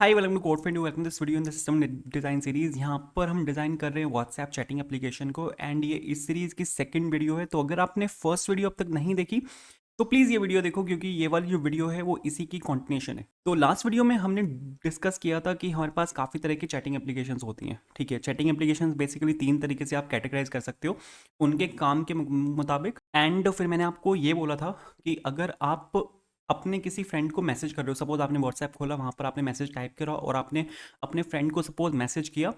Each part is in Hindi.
Hi welcome to code friend, welcome this video in the system design series. यहाँ पर हम डिज़ाइन कर रहे हैं व्हाट्सएप चैटिंग एप्लीकेशन को एंड ये इस सीरीज़ की सेकंड वीडियो है। तो अगर आपने फर्स्ट वीडियो अब तक नहीं देखी तो प्लीज़ ये वीडियो देखो, क्योंकि ये वाली जो वीडियो है वो इसी की कंटिन्यूशन है। तो लास्ट वीडियो में हमने डिस्कस किया था कि हमारे पास काफ़ी तरह की चैटिंग एप्लीकेशंस होती हैं। ठीक है, चैटिंग एप्लीकेशंस बेसिकली 3 तरीके से आप कैटेगराइज कर सकते हो उनके काम के मुताबिक। एंड फिर मैंने आपको ये बोला था कि अगर आप अपने किसी फ्रेंड को मैसेज कर रहे हो, सपोज आपने व्हाट्सएप खोला, वहाँ पर आपने मैसेज टाइप करा और आपने अपने फ्रेंड को सपोज मैसेज किया,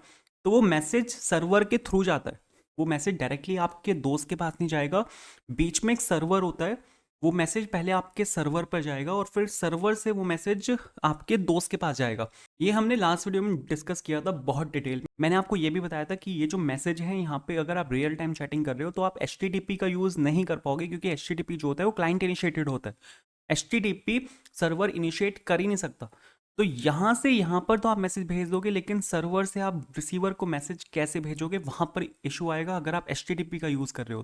तो वो मैसेज सर्वर के थ्रू जाता है। वो मैसेज डायरेक्टली आपके दोस्त के पास नहीं जाएगा, बीच में एक सर्वर होता है। वो मैसेज पहले आपके सर्वर पर जाएगा और फिर सर्वर से वो मैसेज आपके दोस्त के पास जाएगा। ये हमने लास्ट वीडियो में डिस्कस किया था बहुत डिटेल में। मैंने आपको ये भी बताया था कि ये जो मैसेज है यहाँ पे, अगर आप रियल टाइम चैटिंग कर रहे हो तो आप HTTP का यूज़ नहीं कर पाओगे, क्योंकि HTTP जो होता है वो क्लाइंट इनिशिएटेड होता है। HTTP सर्वर इनिशिएट कर ही नहीं सकता। तो यहाँ से यहाँ पर तो आप मैसेज भेज दोगे, लेकिन सर्वर से आप रिसीवर को मैसेज कैसे भेजोगे, वहाँ पर इशू आएगा अगर आप HTTP का यूज़ कर रहे हो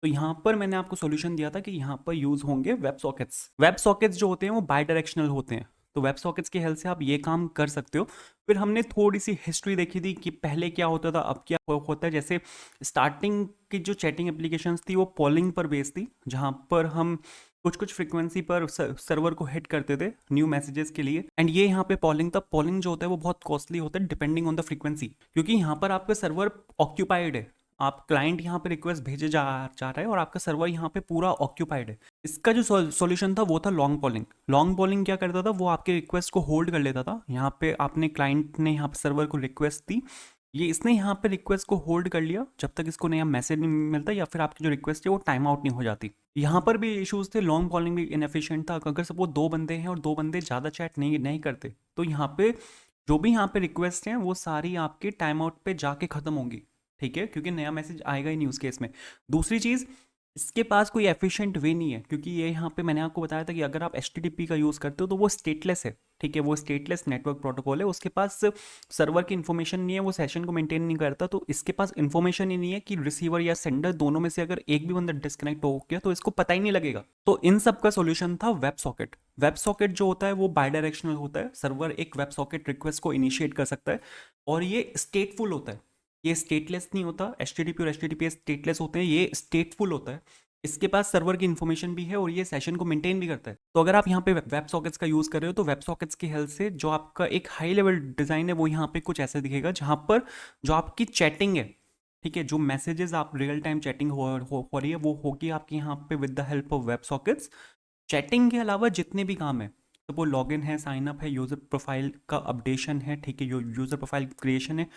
तो यहाँ पर मैंने आपको सॉल्यूशन दिया था कि यहाँ पर यूज़ होंगे वेब सॉकेट्स। वेब सॉकेट्स जो होते हैं वो बाई डायरेक्शनल होते हैं, तो वेब सॉकेट्स की हेल्प से आप ये काम कर सकते हो। फिर हमने थोड़ी सी हिस्ट्री देखी थी कि पहले क्या होता था, अब क्या होता है। जैसे स्टार्टिंग की जो चैटिंग एप्लीकेशंस थी वो पॉलिंग पर बेस्ड थी, जहाँ पर हम कुछ कुछ फ्रीक्वेंसी पर सर्वर को हिट करते थे न्यू मैसेजेस के लिए। एंड ये यहाँ पे पॉलिंग था। पॉलिंग जो होता है वो बहुत कॉस्टली होता है डिपेंडिंग ऑन द फ्रीक्वेंसी, क्योंकि यहाँ पर आपका सर्वर ऑक्यूपाइड है। आप क्लाइंट यहाँ पे रिक्वेस्ट भेजे जा रहा है और आपका सर्वर यहाँ पे पूरा ऑक्यूपाइड है। इसका जो सॉल्यूशन था वो था लॉन्ग पॉलिंग। लॉन्ग पॉलिंग क्या करता था, वो आपके रिक्वेस्ट को होल्ड कर लेता था। यहाँ पे आपने क्लाइंट ने यहाँ पे सर्वर को रिक्वेस्ट दी, ये इसने यहाँ पे रिक्वेस्ट को होल्ड कर लिया जब तक इसको नया मैसेज नहीं मिलता या फिर आपकी जो रिक्वेस्ट है वो टाइम आउट नहीं हो जाती। यहाँ पर भी इश्यूज थे, लॉन्ग कॉलिंग भी इनएफिशिएंट था। अगर सपोज 2 बंदे हैं और 2 बंदे ज़्यादा चैट नहीं नहीं करते, तो यहाँ पे जो भी यहाँ पे रिक्वेस्ट हैं वो सारी आपके टाइम आउट पे जाके ख़त्म होंगी। ठीक है, क्योंकि नया मैसेज आएगा ही नहीं उस केस में। दूसरी चीज़, इसके पास कोई एफिशिएंट वे नहीं है, क्योंकि ये यहाँ पे मैंने आपको बताया था कि अगर आप HTTP का यूज़ करते हो तो वो स्टेटलेस है। ठीक है, वो स्टेटलेस नेटवर्क प्रोटोकॉल है, उसके पास सर्वर की इन्फॉर्मेशन नहीं है, वो सेशन को मेंटेन नहीं करता। तो इसके पास इन्फॉर्मेशन ही नहीं है कि रिसीवर या सेंडर दोनों में से अगर एक भी बंदा डिस्कनेक्ट हो गया तो इसको पता ही नहीं लगेगा। तो इन सब का सोल्यूशन था वेब सॉकेट। वेब सॉकेट जो होता है वो बाई डायरेक्शनल होता है। सर्वर एक वेब सॉकेट रिक्वेस्ट को इनिशिएट कर सकता है और ये स्टेटफुल होता है, ये स्टेटलेस नहीं होता। HTTP और HTTPS स्टेटलेस होते हैं, ये स्टेटफुल होता है। इसके पास सर्वर की इन्फॉर्मेशन भी है और ये सेशन को मेंटेन भी करता है। तो अगर आप यहाँ पे वेब सॉकेट्स का यूज़ कर रहे हो तो वेब सॉकेट्स की हेल्प से जो आपका एक हाई लेवल डिज़ाइन है वो यहाँ पे कुछ ऐसा दिखेगा, जहाँ पर जो आपकी चैटिंग है, ठीक है, जो मैसेजेस आप रियल टाइम चैटिंग हो रही है वो होगी आपकी यहाँ पे with the help of web sockets. Chatting के अलावा जितने भी काम है, तो वो लॉगिन है, साइन अप है, यूज़र प्रोफाइल का अपडेशन है, ठीक है, यूज़र प्रोफाइल क्रिएशन है,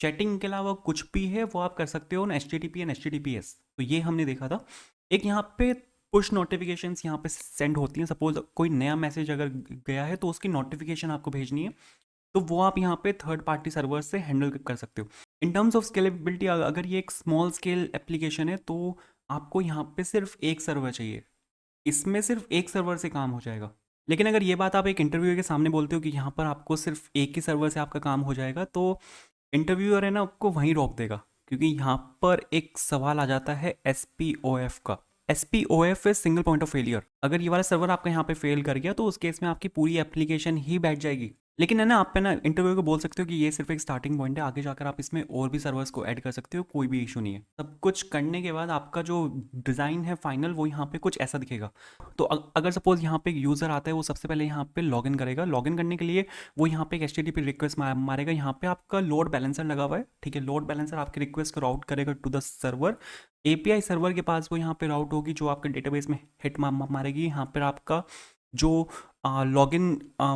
चैटिंग के अलावा कुछ भी है वो आप कर सकते हो ना HTTP एंड HTTPS। तो ये हमने देखा था। एक यहाँ पे पुश नोटिफिकेशंस यहाँ पे सेंड होती हैं। सपोज कोई नया मैसेज अगर गया है तो उसकी नोटिफिकेशन आपको भेजनी है, तो वो आप यहाँ पे थर्ड पार्टी सर्वर से हैंडल कर सकते हो। इन टर्म्स ऑफ स्केलेबिलिटी, अगर ये एक स्मॉल स्केल एप्लीकेशन है तो आपको यहाँ पे सिर्फ एक सर्वर चाहिए, इसमें सिर्फ एक सर्वर से काम हो जाएगा। लेकिन अगर ये बात आप एक इंटरव्यूअर के सामने बोलते हो कि यहाँ पर आपको सिर्फ एक ही सर्वर से आपका काम हो जाएगा, तो इंटरव्यूअर है ना आपको वहीं रोक देगा, क्योंकि यहाँ पर एक सवाल आ जाता है SPOF का। SPOF है सिंगल पॉइंट ऑफ फेलियर। अगर ये वाला सर्वर आपका यहाँ पे फेल कर गया तो उस केस में आपकी पूरी एप्लीकेशन ही बैठ जाएगी। लेकिन है ना, आप पे ना इंटरव्यू को बोल सकते हो कि ये सिर्फ एक स्टार्टिंग पॉइंट है, आगे जाकर आप इसमें और भी सर्वर्स को ऐड कर सकते हो, कोई भी इशू नहीं है। सब कुछ करने के बाद आपका जो डिज़ाइन है फाइनल, वो यहाँ पे कुछ ऐसा दिखेगा। तो अगर सपोज यहाँ पे एक यूज़र आता है, वो सबसे पहले यहाँ पे लॉगिन करेगा। लॉगिन करने के लिए वो यहाँ पे एक HTTP रिक्वेस्ट मारेगा। यहाँ पे आपका लोड बैलेंसर लगा हुआ है, ठीक है, लोड बैलेंसर आपकी रिक्वेस्ट को राउट करेगा to the server. API server के पास वो यहाँ पे राउट होगी, जो आपके डेटाबेस में हिट मारेगी। यहाँ पर आपका जो लॉगिन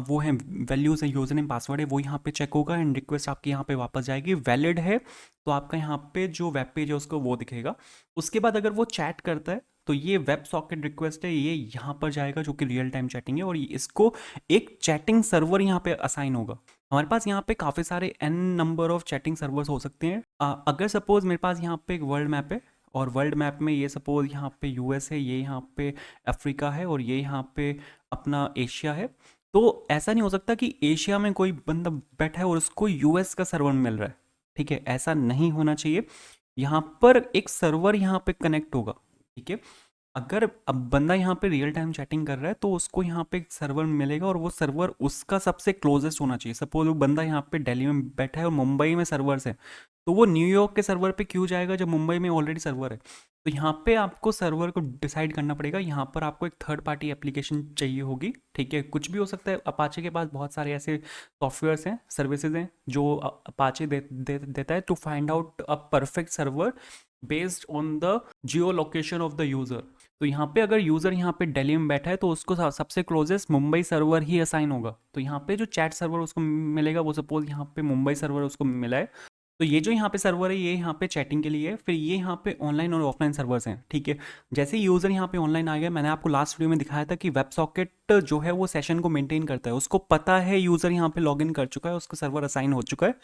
वो है, वैल्यूज़ है, यूज़र नेम पासवर्ड है, वो यहाँ पे चेक होगा एंड रिक्वेस्ट आपकी यहाँ पे वापस जाएगी। वैलिड है तो आपका यहाँ पे जो वेब पेज है उसको वो दिखेगा। उसके बाद अगर वो चैट करता है तो ये वेब सॉकेट रिक्वेस्ट है, ये यहाँ पर जाएगा, जो कि रियल टाइम चैटिंग है, और इसको एक चैटिंग सर्वर यहाँ पे असाइन होगा। हमारे पास यहाँ पे काफ़ी सारे n number of chatting servers हो सकते हैं। अगर सपोज मेरे पास यहाँ पे एक वर्ल्ड मैप है और वर्ल्ड मैप में ये सपोज यहाँ पे US है, ये यहाँ पे अफ्रीका है और ये यहाँ पे अपना एशिया है, तो ऐसा नहीं हो सकता कि एशिया में कोई बंदा बैठा है और उसको US का सर्वर मिल रहा है। ठीक है, ऐसा नहीं होना चाहिए। यहाँ पर एक सर्वर यहाँ पे कनेक्ट होगा, ठीक है। अगर अब बंदा यहाँ पे रियल टाइम चैटिंग कर रहा है तो उसको यहाँ पे एक सर्वर मिलेगा और वो सर्वर उसका सबसे क्लोजेस्ट होना चाहिए। सपोज वो बंदा यहाँ पे दिल्ली में बैठा है और मुंबई में सर्वर्स है, तो वो न्यूयॉर्क के सर्वर पे क्यों जाएगा जब मुंबई में ऑलरेडी सर्वर है। तो यहाँ पे आपको सर्वर को डिसाइड करना पड़ेगा। यहाँ पर आपको एक थर्ड पार्टी एप्लीकेशन चाहिए होगी, ठीक है, कुछ भी हो सकता है। अपाचे के पास बहुत सारे ऐसे सॉफ्टवेयर्स हैं, सर्विसेज हैं जो अपाचे देता है to find out a perfect server based on the geo location of the user. तो यहाँ पे अगर यूज़र यहाँ पे दिल्ली में बैठा है तो उसको सबसे क्लोजेस्ट मुंबई सर्वर ही असाइन होगा। तो यहाँ पे जो चैट सर्वर उसको मिलेगा वो सपोज यहाँ पे मुंबई सर्वर उसको मिला है, तो ये जो यहाँ पे सर्वर है ये यहाँ पे चैटिंग के लिए है। फिर ये यहाँ पे ऑनलाइन और ऑफलाइन सर्वर्स हैं, ठीक है। जैसे ही यूज़र यहाँ पे ऑनलाइन आ गया, मैंने आपको लास्ट वीडियो में दिखाया था कि वेब सॉकेट जो है वो सेशन को मेंटेन करता है, उसको पता है यूज़र यहाँ पे लॉगिन कर चुका है, उसको सर्वर असाइन हो चुका है,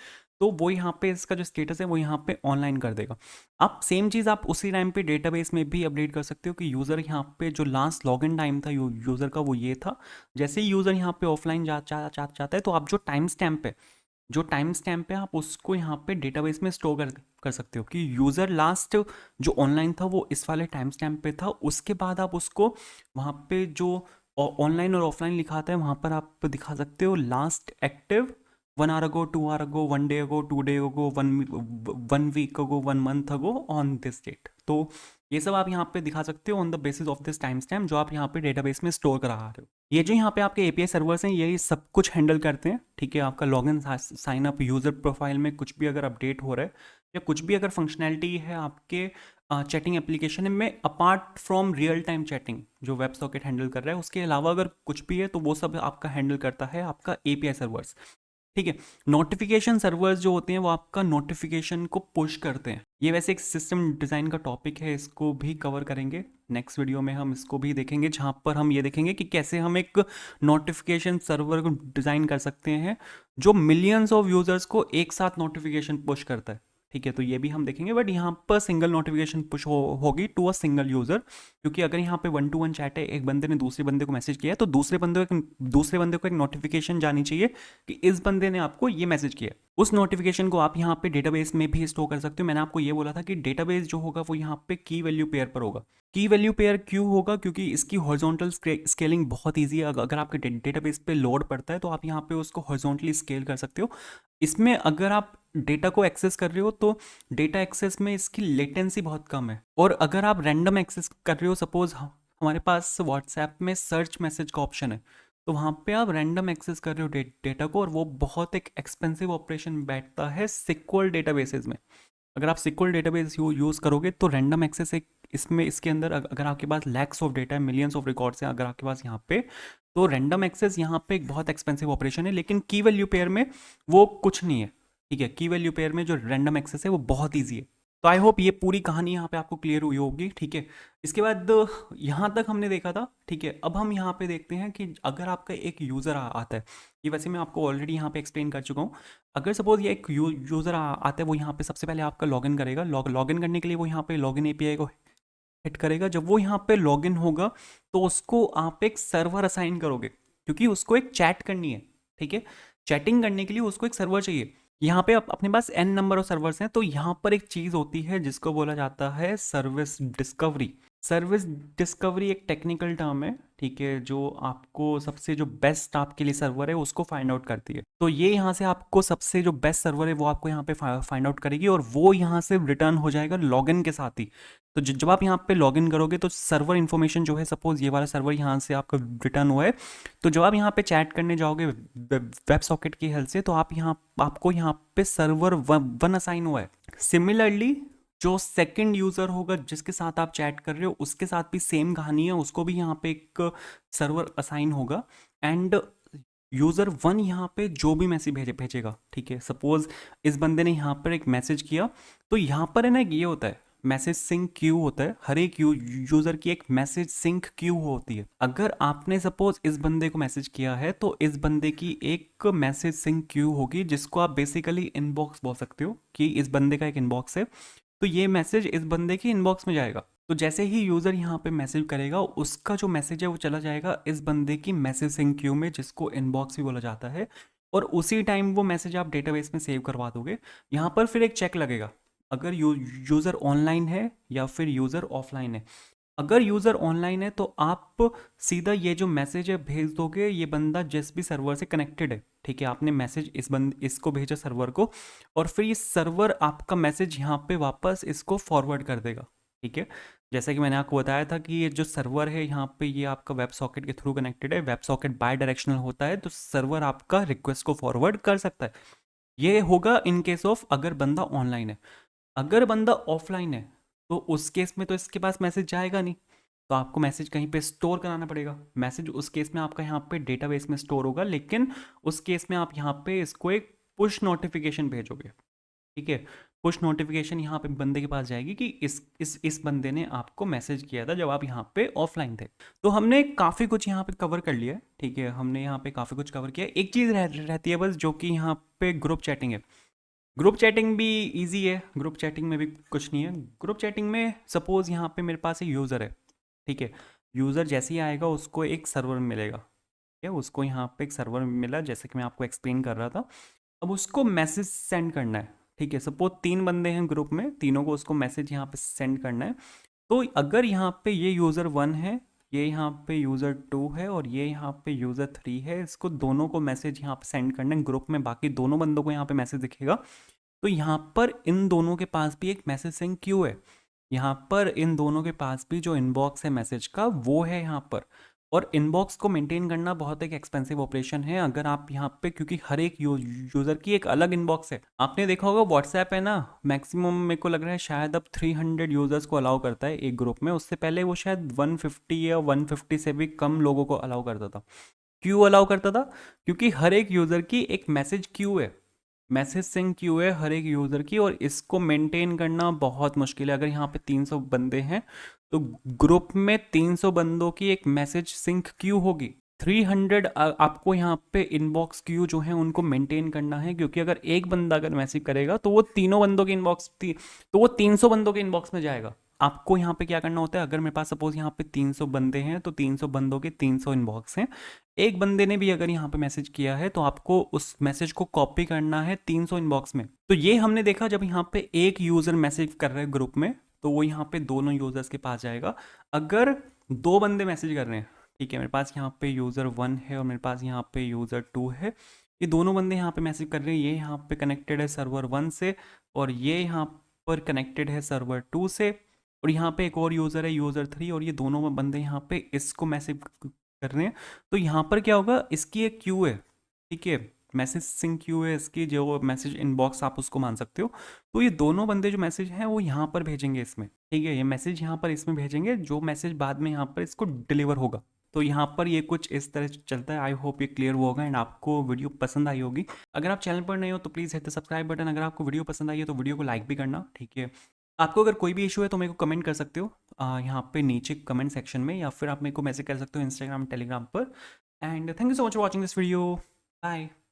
तो वो यहाँ पे इसका जो स्टेटस है वो यहाँ पे ऑनलाइन कर देगा। आप सेम चीज़ आप उसी टाइम पे डेटाबेस में भी अपडेट कर सकते हो कि यूज़र यहाँ पे जो लास्ट लॉगिन टाइम था यूज़र का वो ये था। जैसे ही यूज़र यहाँ पे ऑफलाइन जाता है तो आप जो टाइम स्टैम्प है आप उसको यहाँ पे डेटाबेस में स्टोर कर सकते हो कि यूज़र लास्ट जो ऑनलाइन था वो इस वाले टाइम स्टैम्प पे था। उसके बाद आप उसको वहाँ पे जो ऑनलाइन और ऑफलाइन लिखा आता है वहाँ पर आप दिखा सकते हो last active 1 hour ago, 2 hour ago, 1 day ago, 2 day ago, 1 week ago, 1 month ago on this date. तो ये सब आप यहाँ पे दिखा सकते हो on the basis of this time stamp जो आप यहाँ पे डेटाबेस में स्टोर करा रहे हो। ये जो यहाँ पे आपके एपीआई सर्वर्स हैं ये सब कुछ हैंडल करते हैं, ठीक है। आपका login, sign up, user profile में कुछ भी अगर अपडेट हो रहा है या कुछ भी अगर फंक्शनैलिटी है आपके चैटिंग एप्लीकेशन में apart from real time chatting जो वेब सॉकेट हैंडल कर रहा है, उसके अलावा अगर कुछ भी है तो वो सब आपका हैंडल करता है आपका एपीआई सर्वर्स, ठीक है। नोटिफिकेशन सर्वर्स जो होते हैं वो आपका नोटिफिकेशन को पुश करते हैं। ये वैसे एक सिस्टम डिज़ाइन का टॉपिक है, इसको भी कवर करेंगे नेक्स्ट वीडियो में, हम इसको भी देखेंगे जहाँ पर हम ये देखेंगे कि कैसे हम एक नोटिफिकेशन सर्वर को डिज़ाइन कर सकते हैं जो मिलियंस ऑफ यूज़र्स को एक साथ नोटिफिकेशन पुश करता है, ठीक है। तो ये भी हम देखेंगे, बट यहाँ पर सिंगल नोटिफिकेशन पुश होगी टू अ सिंगल यूज़र, क्योंकि अगर यहाँ पे 1-to-1 चैट है, एक बंदे ने दूसरे बंदे को मैसेज किया है तो दूसरे बंदे को एक नोटिफिकेशन जानी चाहिए कि इस बंदे ने आपको ये मैसेज किया। उस नोटिफिकेशन को आप यहाँ पे डेटाबेस में भी स्टोर कर सकते हो। मैंने आपको ये बोला था कि डेटाबेस जो होगा वो यहाँ पे की वैल्यू पेयर पर होगा। की वैल्यू पेयर क्यों होगा? क्योंकि इसकी हॉरिजॉन्टल स्केलिंग बहुत ईजी है। अगर आपके डेटाबेस पे लोड पड़ता है तो आप यहाँ पे उसको हॉरिजॉन्टली स्केल कर सकते हो। इसमें अगर आप डेटा को एक्सेस कर रहे हो तो डेटा एक्सेस में इसकी लेटेंसी बहुत कम है, और अगर आप रैंडम एक्सेस कर रहे हो, सपोज हमारे पास व्हाट्सएप में सर्च मैसेज का ऑप्शन है, तो वहाँ पे आप रैंडम एक्सेस कर रहे हो डेटा को, और वो बहुत एक एक्सपेंसिव ऑपरेशन बैठता है सिक्वल डेटाबेसेस में। अगर आप सिक्वल डेटाबेस यूज़ करोगे तो रैंडम एक्सेस एक इसमें इसके अंदर अगर आपके पास लैक्स ऑफ डेटा है, मिलियंस ऑफ रिकॉर्ड्स हैं अगर आपके पास यहाँ पे, तो रैंडम एक्सेस यहाँ पे एक बहुत एक्सपेंसिव ऑपरेशन है। लेकिन की वैल्यू पेयर में वो कुछ नहीं है, ठीक है। की वैल्यू पेयर में जो रैंडम एक्सेस है वो बहुत ईजी है। तो आई होप ये पूरी कहानी यहाँ पे आपको क्लियर हुई होगी, ठीक है। इसके बाद यहाँ तक हमने देखा था, ठीक है। अब हम यहाँ पे देखते हैं कि अगर आपका एक यूज़र आता है, ये वैसे मैं आपको ऑलरेडी यहाँ पे एक्सप्लेन कर चुका हूँ। अगर सपोज ये एक यूज़र आता है, वो यहाँ पे सबसे पहले आपका लॉगिन करेगा। लॉगिन करने के लिए वो यहाँ पे लॉगिन एपीआई को हिट करेगा। जब वो यहाँ पे लॉगिन होगा तो उसको आप एक सर्वर असाइन करोगे, क्योंकि उसको एक चैट करनी है, ठीक है। चैटिंग करने के लिए उसको एक सर्वर चाहिए। यहाँ पे अपने पास n नंबर ऑफ सर्वर्स हैं, तो यहाँ पर एक चीज़ होती है जिसको बोला जाता है सर्विस डिस्कवरी। सर्विस डिस्कवरी एक टेक्निकल टर्म है, ठीक है, जो आपको सबसे जो बेस्ट आपके लिए सर्वर है उसको फाइंड आउट करती है। तो ये यहाँ से आपको सबसे जो बेस्ट सर्वर है वो आपको यहाँ पे फाइंड आउट करेगी, और वो यहाँ से रिटर्न हो जाएगा लॉगिन के साथ ही। तो जब आप यहाँ पे लॉगिन करोगे तो सर्वर इन्फॉर्मेशन जो है, सपोज ये वाला सर्वर यहाँ से आपका रिटर्न हुआ है, तो जब आप यहाँ पे चैट करने जाओगे वेब सॉकेट की हेल्प से, तो आपको यहाँ पे सर्वर वन असाइन हुआ है। सिमिलरली जो सेकंड यूज़र होगा जिसके साथ आप चैट कर रहे हो उसके साथ भी सेम कहानी है, उसको भी यहाँ पे एक सर्वर असाइन होगा। एंड यूज़र 1 यहाँ पे जो भी मैसेज भेजेगा, ठीक है। सपोज इस बंदे ने यहाँ पर एक मैसेज किया, तो यहाँ पर है ना ये होता है मैसेज सिंक क्यू होता है। हर एक यूज़र की एक मैसेज सिंक क्यू होती है। अगर आपने सपोज इस बंदे को मैसेज किया है तो इस बंदे की एक मैसेज सिंक क्यू होगी, जिसको आप बेसिकली इनबॉक्स बोल सकते हो कि इस बंदे का एक इनबॉक्स है, तो ये मैसेज इस बंदे की इनबॉक्स में जाएगा। तो जैसे ही यूज़र यहाँ पे मैसेज करेगा उसका जो मैसेज है वो चला जाएगा इस बंदे की मैसेज सिंक क्यू में, जिसको इनबॉक्स भी बोला जाता है, और उसी टाइम वो मैसेज आप डेटाबेस में सेव करवा दोगे। यहाँ पर फिर एक चेक लगेगा अगर यूज़र ऑनलाइन है या फिर यूज़र ऑफलाइन है। अगर यूज़र ऑनलाइन है तो आप सीधा ये जो मैसेज है भेज दोगे, ये बंदा जिस भी सर्वर से कनेक्टेड है, ठीक है, आपने मैसेज इसको भेजा सर्वर को, और फिर ये सर्वर आपका मैसेज यहाँ पे वापस इसको फॉरवर्ड कर देगा, ठीक है। जैसा कि मैंने आपको बताया था कि ये जो सर्वर है यहाँ पे ये आपका वेब सॉकेट के थ्रू कनेक्टेड है, वेब सॉकेट बाय डायरेक्शनल होता है, तो सर्वर आपका रिक्वेस्ट को फॉरवर्ड कर सकता है। ये होगा इन केस ऑफ अगर बंदा ऑनलाइन है। अगर बंदा ऑफलाइन है तो उस केस में तो इसके पास मैसेज जाएगा नहीं, तो आपको मैसेज कहीं पे स्टोर कराना पड़ेगा। मैसेज उस केस में आपका यहाँ पे डेटाबेस में स्टोर होगा, लेकिन उस केस में आप यहाँ पे इसको एक पुश नोटिफिकेशन भेजोगे, ठीक है। पुश नोटिफिकेशन यहाँ पे बंदे के पास जाएगी कि इस बंदे ने आपको मैसेज किया था जब आप यहाँ पे ऑफलाइन थे। तो हमने काफ़ी कुछ यहाँ पे कवर कर लिया है, ठीक है, हमने यहाँ पे काफ़ी कुछ कवर किया है। एक चीज़ रहती है बस, जो कि यहाँ पे ग्रुप चैटिंग है। ग्रुप चैटिंग भी इजी है, ग्रुप चैटिंग में भी कुछ नहीं है। ग्रुप चैटिंग में सपोज यहाँ पे मेरे पास एक यूज़र है, ठीक है। यूज़र जैसे ही आएगा उसको एक सर्वर मिलेगा, ठीक है, उसको यहाँ पे एक सर्वर मिला जैसे कि मैं आपको एक्सप्लेन कर रहा था। अब उसको मैसेज सेंड करना है, ठीक है। सपोज 3 बंदे हैं ग्रुप में, तीनों को उसको मैसेज यहाँ पे सेंड करना है। तो अगर यहाँ पे ये यूज़र 1 है, ये यहाँ पे यूज़र 2 है और ये यहाँ पे यूज़र 3 है, इसको दोनों को मैसेज यहाँ पे सेंड करना है ग्रुप में, बाकी दोनों बंदों को यहाँ पे मैसेज दिखेगा। तो यहाँ पर इन दोनों के पास भी एक मैसेज सिंक क्यू है, यहाँ पर इन दोनों के पास भी जो इनबॉक्स है मैसेज का वो है यहाँ पर। और इनबॉक्स को मेंटेन करना बहुत एक एक्सपेंसिव ऑपरेशन है अगर आप यहाँ पे, क्योंकि हर एक यूज़र की एक अलग इनबॉक्स है। आपने देखा होगा व्हाट्सएप है ना, मैक्सिमम मेरे को लग रहा है शायद अब 300 यूज़र्स को अलाउ करता है एक ग्रुप में, उससे पहले वो शायद 150 या 150 से भी कम लोगों को अलाउ करता था। क्यों अलाउ करता था? क्योंकि हर एक यूज़र की एक मैसेज क्यू है, मैसेज सिंक क्यू है हर एक यूज़र की, और इसको मेंटेन करना बहुत मुश्किल है। अगर यहाँ पे 300 बंदे हैं तो ग्रुप में 300 बंदों की एक मैसेज सिंक क्यू होगी। 300 आपको यहाँ पे इनबॉक्स क्यू जो है उनको मेंटेन करना है, क्योंकि अगर एक बंदा अगर मैसेज करेगा तो वो तीनों बंदों के इनबॉक्स तो वो 300 बंदों के इनबॉक्स में जाएगा। आपको यहाँ पे क्या करना होता है, अगर मेरे पास सपोज यहाँ पे 300 बंदे हैं तो 300 बंदों के 300 इनबॉक्स हैं। एक बंदे ने भी अगर यहाँ पे मैसेज किया है तो आपको उस मैसेज को कॉपी करना है 300 इनबॉक्स में। तो ये हमने देखा जब यहाँ पे एक यूज़र मैसेज कर रहे हैं ग्रुप में तो वो यहाँ पे दोनों यूज़र्स के पास जाएगा। अगर दो बंदे मैसेज कर रहे हैं, ठीक है, मेरे पास यहाँ पे यूज़र 1 है और मेरे पास यहाँ पे यूज़र 2 है, ये दोनों बंदे यहाँ पे मैसेज कर रहे हैं, ये यहाँ पे कनेक्टेड है सर्वर 1 से और ये यहाँ पर कनेक्टेड है सर्वर 2 से, और यहाँ पे एक और यूज़र है यूज़र 3, और ये दोनों बंदे यहाँ पे इसको मैसेज कर रहे हैं। तो यहाँ पर क्या होगा, इसकी एक क्यू है, ठीक है, मैसेज सिंक क्यू है इसकी, जो मैसेज इनबॉक्स आप उसको मान सकते हो। तो ये दोनों बंदे जो मैसेज हैं वो यहाँ पर भेजेंगे इसमें, ठीक है, ये मैसेज यहाँ पर इसमें भेजेंगे, जो मैसेज बाद में यहाँ पर इसको डिलीवर होगा। तो यहाँ पर ये कुछ इस तरह चलता है। आई होप ये क्लियर हुआ होगा एंड आपको वीडियो पसंद आई होगी। अगर आप चैनल पर नए हो तो please hit the subscribe button. अगर आपको वीडियो पसंद आई है तो वीडियो को लाइक भी करना, ठीक है। आपको अगर कोई भी इशू है तो मेरे को कमेंट कर सकते हो यहाँ पे नीचे कमेंट सेक्शन में, या फिर आप मेरे को मैसेज कर सकते हो इंस्टाग्राम टेलीग्राम पर। And thank you so much for watching this video. Bye.